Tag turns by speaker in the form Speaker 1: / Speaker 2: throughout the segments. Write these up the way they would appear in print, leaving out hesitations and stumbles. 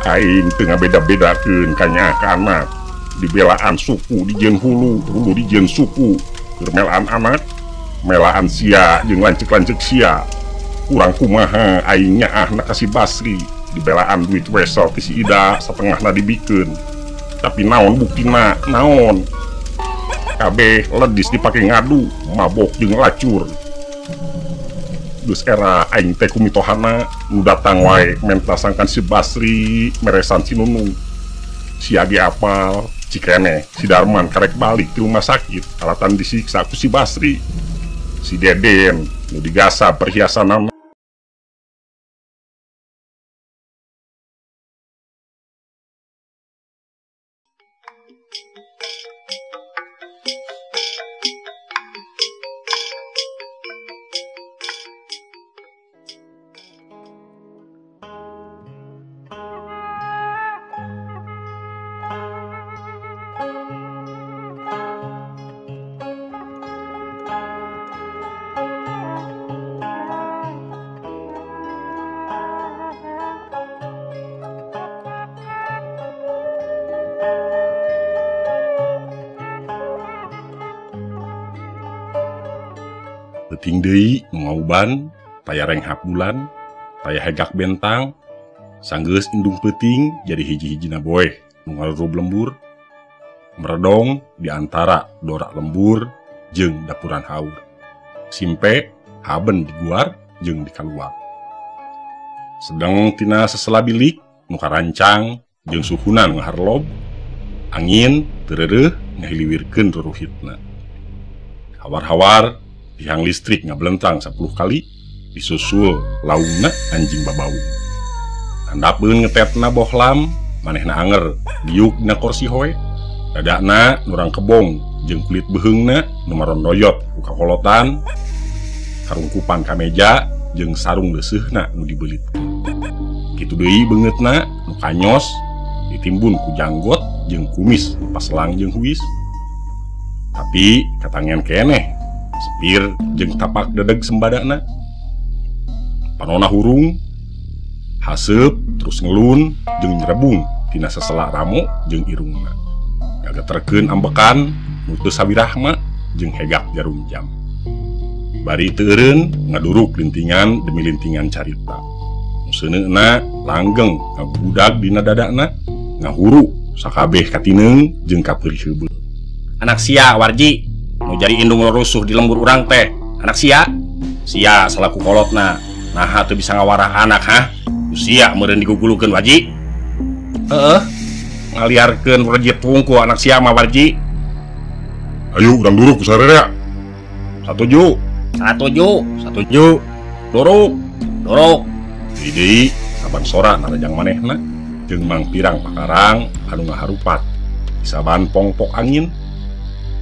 Speaker 1: Aing tengah beda-bedakeun kanyakan dibelaan suku di jeung hulu di jeung suku melaan anak melaan sia jeung lancek-lancek sia kurang kumaha aing nyaah na kasih Basri dibelaan duit wesel ti si Ida setengahna dibikeun tapi naon buktina naon kabeh ledis dipake ngadu mabok jeung lacur geus era aing teh kumitohana nu datang wae menta sangkan si Basri meresan si Nunung si Agi apal cikene si Darman karek balik di rumah sakit alatan disiksa ku si Basri si Deden nu digasa perhiasan penting deui nu ngauban taya renghap bulan taya hegak bentang sanggeus indung peuting jadi hiji-hijina boeh nu ngarurup lembur meredong di antara dorak lembur jeung dapuran haur simpe haben di guar jeung di kaluar sedang tina sesela bilik nu karancang jeung suhuna nu ngaharlob angin teu ngahiliwirkeun ruruhitna hawar-hawar tiang listrik ngablentang 10 kali disusul laungna anjing babau handapeun ngetetna bohlam manehna anger diuk dina kursi hoe dadana nurang kebong jeung kulit beheungna nu marondoyot ku kakolotan karungkupan ka meja jeung sarung leuseuhna nu dibelit kitu deui beungeutna nu kanyos ditimbun ku janggot jeung kumis nu paselang jeung huis tapi katangian keneh sepir jeung tapak dedeg sembadana panona hurung haseup terus ngelun jeung nyerebung tina sesela ramo jeung irungna ngageterkeun ambekan nu teu sabirahma jeung hegak jarum jam bari teu eureun ngaduruk lintingan demi lintingan carita nu seuneuna langgeng ngabudag dina dadana ngahuru sakabeh katineung jeung kapeurih heubeul
Speaker 2: anak sia warji mau jadi indung rusuh di lembur urang teh anak sia selaku kolotna nah tuh bisa ngawarah anak sia meureun digugulukeun waji ngaliarkeun rejit wungku anak sia mah warji
Speaker 1: ayo urang duruk ku sararea satuju dorok deui saban sora narajang manehna jeung mang pirang pakarang anu ngaharupat saban pongpok angin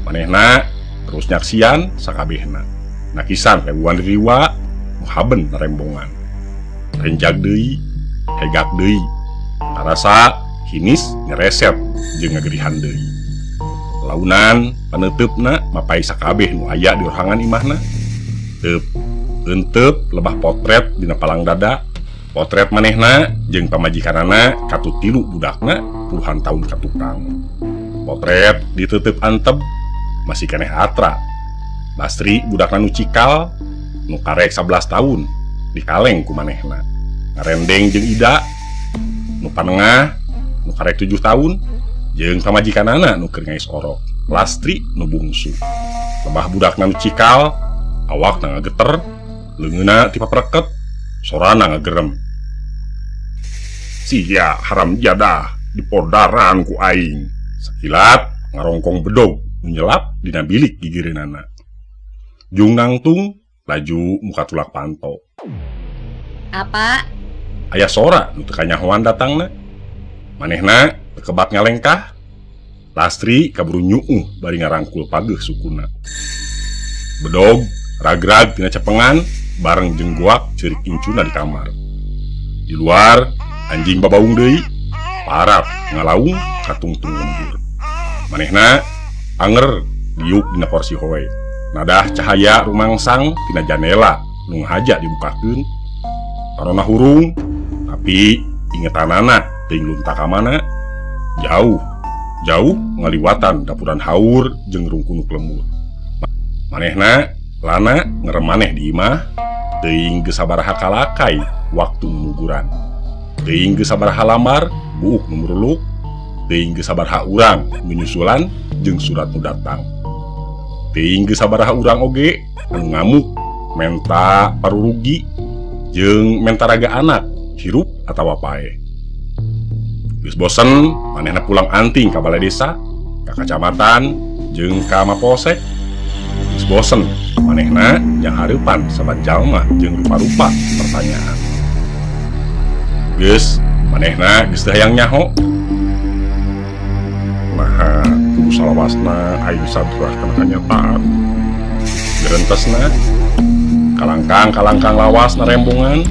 Speaker 1: manehna terus nyaksian sakabehna nakisan lewuan riwa muhaben rembongan renjag deui hegak deui karasa hinis ngereset jeung ngagerihan deui launan paneutupna mapai sakabeh nu aya di orangan imahna teup lebah potret dina palang dada potret manehna jeung pamajikanana katut tilu budakna puluhan tahun katukang potret diteuteub antep masih keneh atra Basri budakna nu cikal nu karek 11 tahun dikaleng ku manehna ngarendeng jeung Ida nu panengah nu karek 7 tahun jeung pamajikanana nu keur ngais orok Lastri nu bungsu lebah budakna nu cikal awakna ngageter leungeunna ti papreket sorana ngagerem sia haram jadah dipodaran ku aing sakilat ngarongkong bedog nyelap dina bilik gigireunana jung nangtung laju muka tulak panto
Speaker 3: apa
Speaker 1: aya sora nu teu kanyahoan datangna manehna kebat ngalengkah Lastri kaburu nyuuh bari ngarangkul pageuh sukuna bedog ragrag tina cepengan bareng jeung guak ceurik incuna di kamar di luar anjing babaung deui parat ngalaung katungtung lembur manehna anger diuk dina kursi hoe nadah cahaya rumangsang tina janela nu ngahaja dibukakeun parona hurung tapi ingetanana teuing lunta ka mana. Jauh ngaliwatan dapuran haur jeung rungkunuk lemur. Manehna lana ngerem maneh di imah, teuing geus sabaraha kalakai waktu mumuguran. Teuing geus sabaraha lamar buuk nu muruluk, teuing geus sabaraha urang menyusulan jeung surat nu datang. Teuing geus sabaraha urang oge anu ngamuk menta parurugi jeung menta raga anak hirup atawa pae. Geus bosen manehna pulang anting ka balai desa, ka kacamatan jeung ka mapolsek. Geus bosen manehna yang hareupan saban jalma jeung rupa-rupa pertanyaan. Geus manehna geus teu hayang nyaho. Nah, kudu salawasna aing sadrah kana kanyataan. Gerentesna kalangkang lawas na rembongan,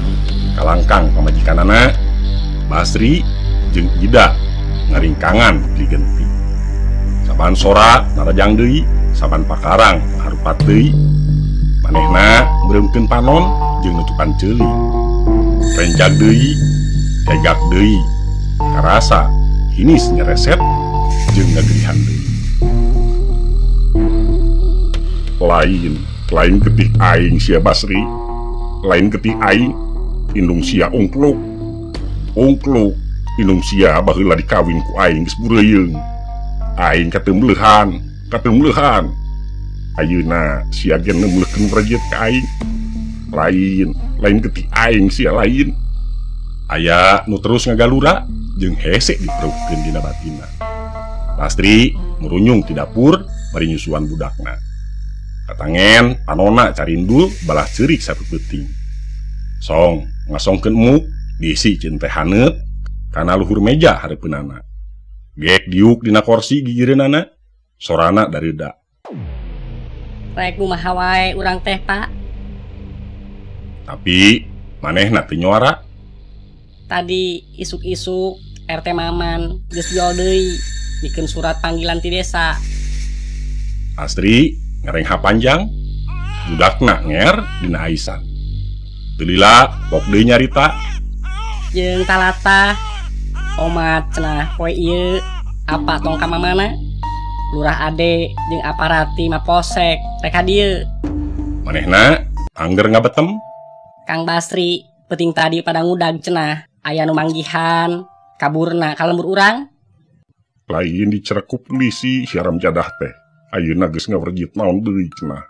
Speaker 1: kalangkang pamajikanana Basri jeung Ida ngaringkangan di genti. Saban sora narajang deui, saban pakarang harupat deui. Manehna meureumkeun panon jeung nutupan ceuli. Renjag deui, tegak deui. Karasa hinis nyereset jeung ngagerihan deui. Lain ketik aing sia Basri, lain ketik aing indung sia ungkluk indung sia baheula dikawin ku aing geus bureuyeung. Aing kateumleuhan ayeuna sia gen neumleukeun prajeut ka aing. Lain ketik aing sia lain. Aya nu terus ngagalura jeung hese dipereukeun dina batinna. Lastri murunyung ti dapur bari nyusuan budakna. Katangen panona carindul balah ceurik sapeuting. Song ngasongkeun emuk diisi ceun teh haneut kana luhur meja hareupeunana. Gek diuk dina kursi gigireunana, sorana dareuda.
Speaker 3: Rek kumaha wae urang teh, Pak.
Speaker 1: Tapi manehna teu nyuara.
Speaker 3: Tadi isuk-isuk RT Maman geus diol deui bikin surat panggilan ti desa.
Speaker 1: Astri ngerengha panjang, budakna nger dina aisan. Teu lila pok deui nyarita.
Speaker 3: Jeung talata omat cenah poe ieu apa tong ka mamana? Lurah ade jeung aparati mapolsek rek ka dieu.
Speaker 1: Manehna angger ngabetem.
Speaker 3: Kang Basri peuting tadi pada ngudag cenah aya nu manggihan kaburna ka lembur urang.
Speaker 1: Lain dicerekup polisi siaram jadah teh. Ayeuna geus ngawerjit naon deui cenah.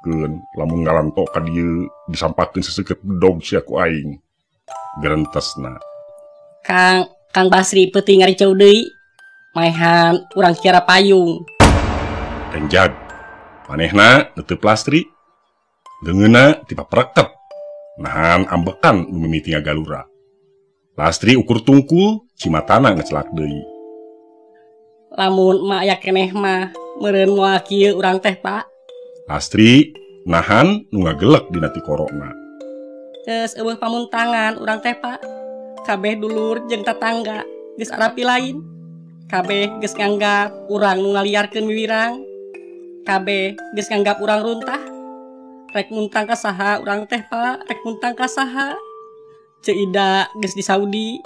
Speaker 1: Keun lamun ngalanto ka dieu disampakeun seseukeut bedog sia ku aing. Gerentesna.
Speaker 3: Kang Basri peuting ngaricau deui. Maehan urang kira payung.
Speaker 1: Renjag. Manehna neuteuk Lastri. Leungeunna tipapreket. Nahan ambekan nu mimiti ngagalura. Lastri ukur tungkul cimatana ngecelak deui.
Speaker 3: Lamun mak aya keneh mah meureun moal kieu urang teh, Pak.
Speaker 1: Lastri nahan nu ngagelek dina ti korona.
Speaker 3: Geus eueuh pamuntangan urang teh, Pak. Kabeh dulur jeung tetangga geus arapi lain. Kabeh geus nganggap urang nu ngaliarkeun wiwirang. Kabeh geus nganggap urang runtah. Rek muntang ka saha urang teh, Pak? Rek muntang ka saha? Ceu Ida geus di Saudi.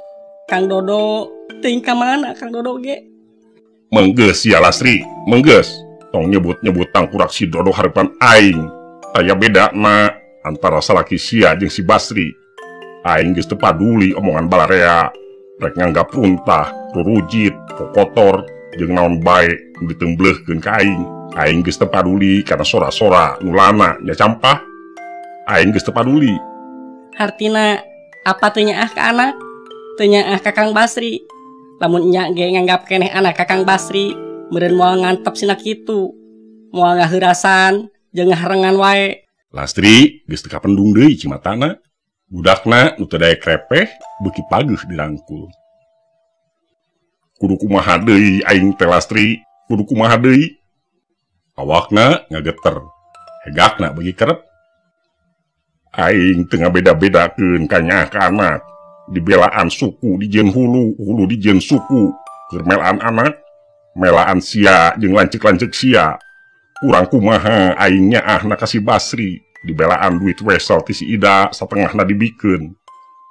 Speaker 3: Kang Dodo teuing ka mana Kang Dodo ge?
Speaker 1: Menggeus ya Lastri, menggeus. Tong nyebut-nyebut tangkurak si Dodo harapan aing. Aya bedana antara salaki sia jeung si Basri. Aing geus teu paduli omongan balarea. Rek nganggap runtah, rurujit, kotor, jeung naon bae nu diteumbleulkeun ka aing. Aing geus teu paduli kana sora-sora nu lana nya campah. Aing geus teu paduli.
Speaker 3: Hartina apa teu nyaah ka anak? Teu nyaah ka Kang Basri. Lamun nya ge nganggap keneh anak ka Kang Basri, meureun moal ngantep sina kitu. Moal ngaheurasan jeung ngaharengan wae.
Speaker 1: Lastri geus teu kapendung deui cimatana. Budakna nu teu daek krepeh beuki pageuh dirangkul. Kudu kumaha deui aing teh Lastri? Kudu kumaha deui? Awakna ngageter. Hegakna beuki kerep. Aing teu ngabeda-bedakeun ka nyaah ka anak. Dibelaan suku dijieun hulu, hulu dijieun suku. Keur melaan anak, melaan sia jeung lanceuk-lanceuk sia. Urang kumaha aing nyaahna ka si Basri. Dibelaan duit wesel ti si Ida satengahna dibikeun.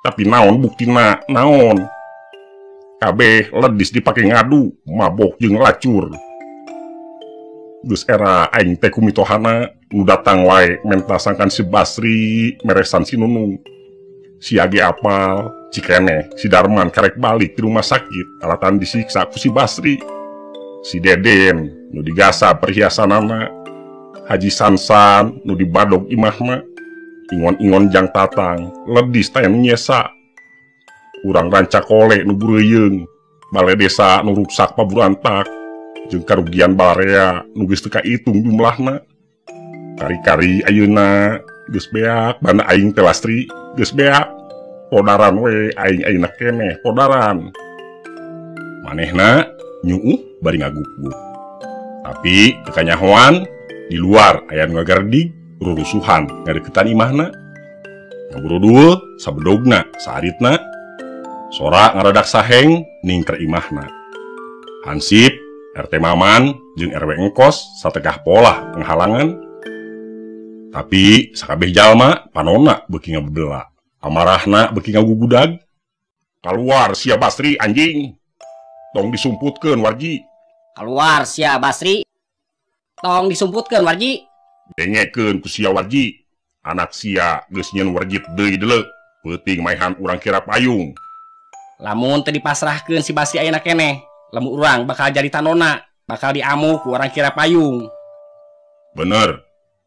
Speaker 1: Tapi naon buktina? Naon? kabeh ledis dipake ngadu, mabok jeung lacur. Geus era aing teh kumitohana nu datang wae menta sangkan si Basri meresan si Nunung. Si Age apal, cikene si Darman karek balik di rumah sakit alatan disiksa ku si Basri. Si Deden nu digasa perhiasanana, Haji Sansan nu dibadog imahna, ingon-ingon jang tatang ledis teh nu nyesa. Urang rancak kole nu bureuyeung, balai desa nu rusak paburantak, jeung karugian balarea nu geus teu kaitung jumlahna. Kari-kari ayeuna geus beak bana aing teh Lastri, geus beak. Podaran we aing-aingna keneh podaran. Manehna nyuuh bari ngaguk-guk. Tapi teu kanyahoan di luar aya nu ngagardig rurusuhan ngadeukeutan imahna. Ngaburuduh sabedogna saaritna sora ngaradak saheng ningker imahna. Hansip RT Maman jeung RW Engkos sategah pola nghalangan. Tapi sakabeh jalma panonna beuki ngabedela. Amarahna beuki ngagugudag. Kaluar sia Basri anjing. Tong disumputkeun Warji.
Speaker 3: Keluar sia Basri. Tong disumputkeun Warji.
Speaker 1: Dengekeun ku sia Warji. Anak sia geus nyieun Warjit deui deuleu. Peuting maehan urang kira payung.
Speaker 3: Lamun teu dipasrahkeun si Basri ayeuna keneh, lamun urang bakal jadi tanona, bakal diamu ku urang kira payung.
Speaker 1: Bener.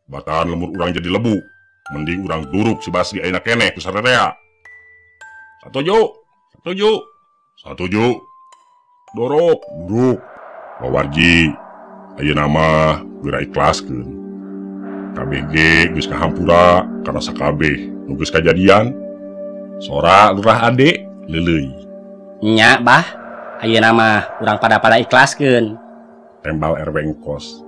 Speaker 1: Bakalan lemur urang jadi lebu. Mending urang duruk si Basri ayeuna keneh ku sarerea. Satuju. Dorok, duruk. Warji, ayeuna mah geura ikhlaskeun. KBG geus kahampura karena sakabeh nu geus kajadian. Sora lurah ade leuleuy.
Speaker 3: Nya, Bah. Ayeuna mah urang pada ikhlaskeun.
Speaker 1: Tembal RW Engkos.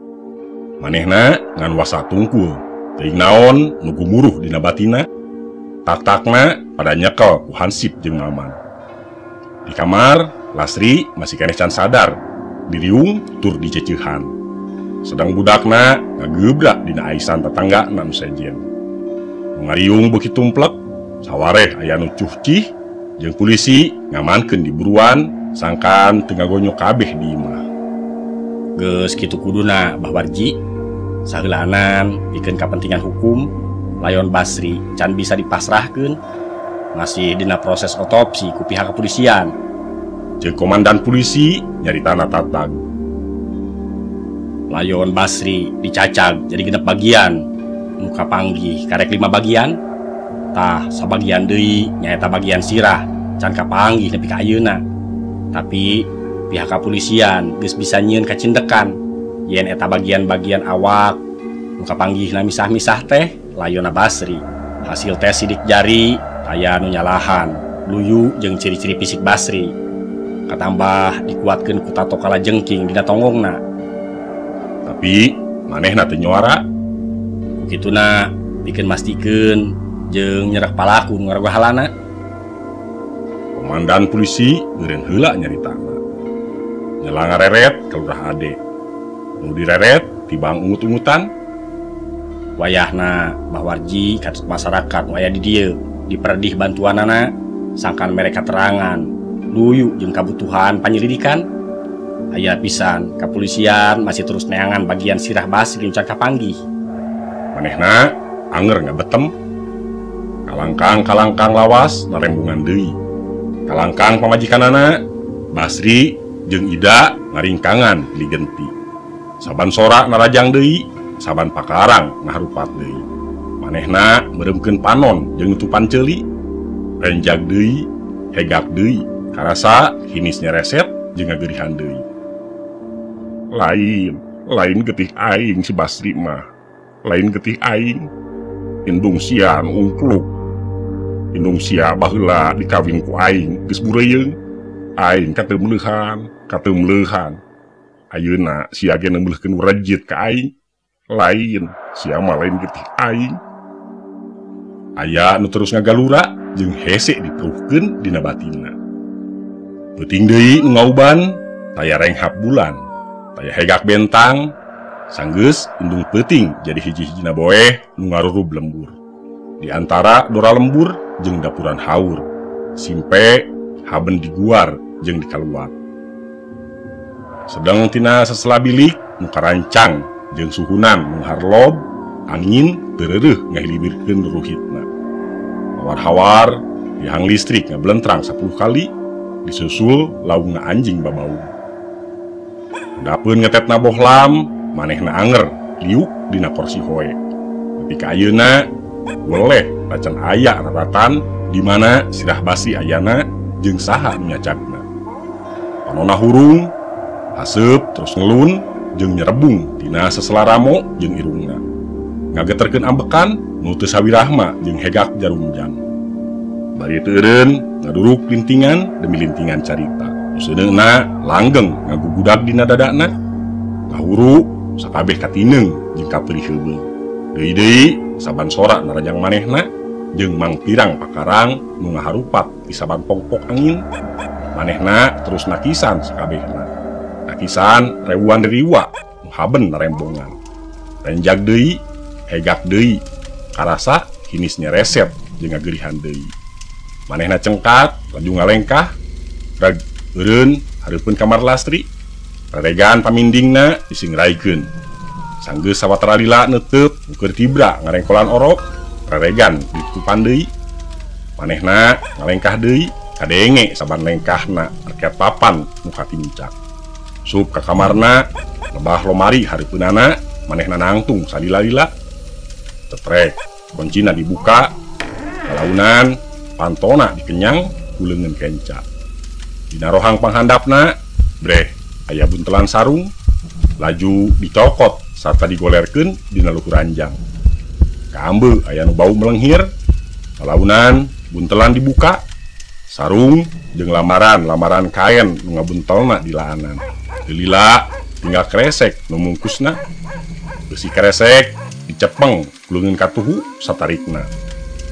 Speaker 1: Manehna ngan wasa tungkul. Teuing naon nu gumuruh dina batina. Tak-takna pada nyekel ku Hansip jeung Maman. Di kamar, Lastri masih keneh can sadar. Diriung tur dicecehan. Sedang budakna ngagebrak dina aisan tetanggana nu sejen. Nu ngariung beuki tumplek, sawareh aya nu cuhcih jeung polisi ngamankeun di buruan sangkan teu ngagonyok kabeh di imah.
Speaker 2: Geus kitu kuduna Bah Warji. Saheulaanan pikeun kapentingan hukum layon Basri can bisa dipasrahkeun masih dina proses otopsi ku pihak kepolisian.
Speaker 1: Jeung komandan polisi nyaritana tatag.
Speaker 2: Layon Basri dicacag jadi genep bagian, muka panggih karek 5 bagian. Tah sabagian deui nyaeta bagian sirah can kapanggih nepi ka ayeuna. Tapi pihak kepolisian geus bisa nyieun kacindekan yen eta bagian-bagian awak muka panggihna misah-misah teh layonna Basri. Hasil tes sidik jari aya nu nyalahan, luyu jeung ciri-ciri fisik Basri. Katambah dikuatkeun ku tato kalajengking dina tonggongna.
Speaker 1: Tapi manehna teu nyuara.
Speaker 2: Kituna pikeun mastikeun jeung nyerah palaku nu ngarogahalana.
Speaker 1: Komandan polisi eureun heula nyaritana. Nyela ngareret ka lurah ade. Nu direret tibang ungut-ungutan.
Speaker 2: Wayahna Bah Warji katut masyarakat nu aya di dieu diperdih bantuanana sangkan mereka terangan luyu jeung kabutuhan panyelidikan. Aya pisan kepolisian masih terus neangan bagian sirah Basri nu can kapanggih.
Speaker 1: Manehna anger ngabetem. Kalangkang lawas narembungan deui. Kalangkang pamajikanana Basri jeung Ida ngaringkangan pilih genti. Saban sora narajang deui, saban pakarang ngaharupat deui. Manehna meuremkeun panon jeung nutupan ceuli. Renjag deui, hegak deui, karasa hinis nyereset jeung ngagerihan deui. Lain getih aing si Basri mah. Lain getih aing. Indung sia nu ungkluk. Indung sia baheula dikawin ku aing geus bureuyeung. Aing kateu meleuhan. Ayeuna sia ge nembeulkeun Warjit ka aing. Lain sia mah lain getih aing. Aya nu terus ngagalura jeung hese dipuruhkeun dina batinna. Peuting deui nu ngauban taya renghap bulan, taya hegak bentang, sanggeus indung peuting jadi hiji-hijina boeh nu ngarurub lembur. Di antara dora lembur jeung dapuran haur, simpe haben diguar jeung dikaluar. Sedang tina sesela bilik nu karancang jeung suhunan nu harlob, angin tereureuk ngahilibirkeun ruhitna. Hawar-hawar dihang listrik ngablentrang 10 kali disusul laungna anjing babau. Dapeun ngetetna bohlam manehna anger liuk dina kursi hoe. Nepi ka ayeuna boleh racan aya raratan di mana Sirah Basri ayana jeung saha nu nyacagna. Panonna hurung, haseup terus ngelun jeung nyerebung tina sesela ramo jeung irungna. Ngageterkeun ambekan nu teu sawirahma jeung hegak jarumjan. Bari teu eureun ngaduruk lintingan demi lintingan carita. Seuneuna langgeng ngagugudag dina dadana. Ngahuru sakabeh katineng jeung kapeulih heubeul. Deui-deui saban sora narajang manehna jeung Mang Pirang Pakarang nu ngaharupat di saban pongpok angin. Manehna terus nakisan sakabehna. Nakisan rewuan riwa nu haben narembongan. Renjag deui, hegak deui, karasa hinisnya reset jeung ngagerihan deui. Manehna cengkat laju ngalengkah rag eureun hareupeun kamar lastri. Raregan pamindingna disingraikeun. Sanggeus sawatara lila neuteup keur tibra ngarengkolan orok. Raregan ditutupan deui. Manehna ngalengkah deui kadenge saban lengkahna rakyat papan nu katincak. Sup ka kamarna lebah lomari hareupeunana manehna nangtung salila-lila. Tetrek kuncina dibuka. Kalaunan pantona dikenyang kuleungeun kenca. Dina rohang panghandapna breh aya buntelan sarung laju dicokot sarta digolerkeun dina luhur ranjang. Kaambeu aya nu bau melenghir. Kalaunan buntelan dibuka, sarung jeung lamaran kaen nu ngabuntelna di laanan. Teu lila tinggal kresek nu mungkusna. Beusi kresek dicepeng kuleungeun katuhu satarikna.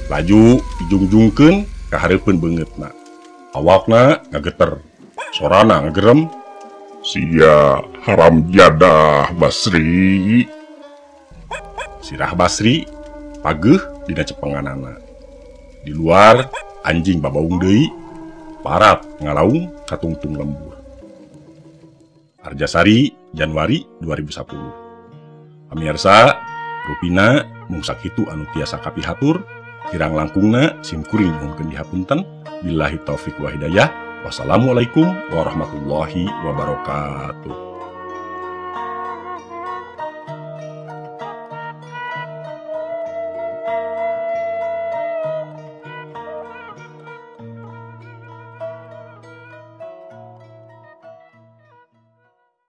Speaker 1: Laju dijungjungkeun ka hareupeun beungeutna. Awakna ngageter, sorana ngagerem, "Sia haram jadah Basri." Sirah Basri pageuh dina cepenganana. Di luar anjing babaung deui, parat ngalaung katungtung lembur. Arjasari Januari 2010. Pamirsa, rupina mung sakitu anu tiasa kapihatur, kirang langkungna simkuring nyuhunkeun dihapunten. Billahi taufik wa hidayah. Wassalamualaikum warahmatullahi wabarakatuh.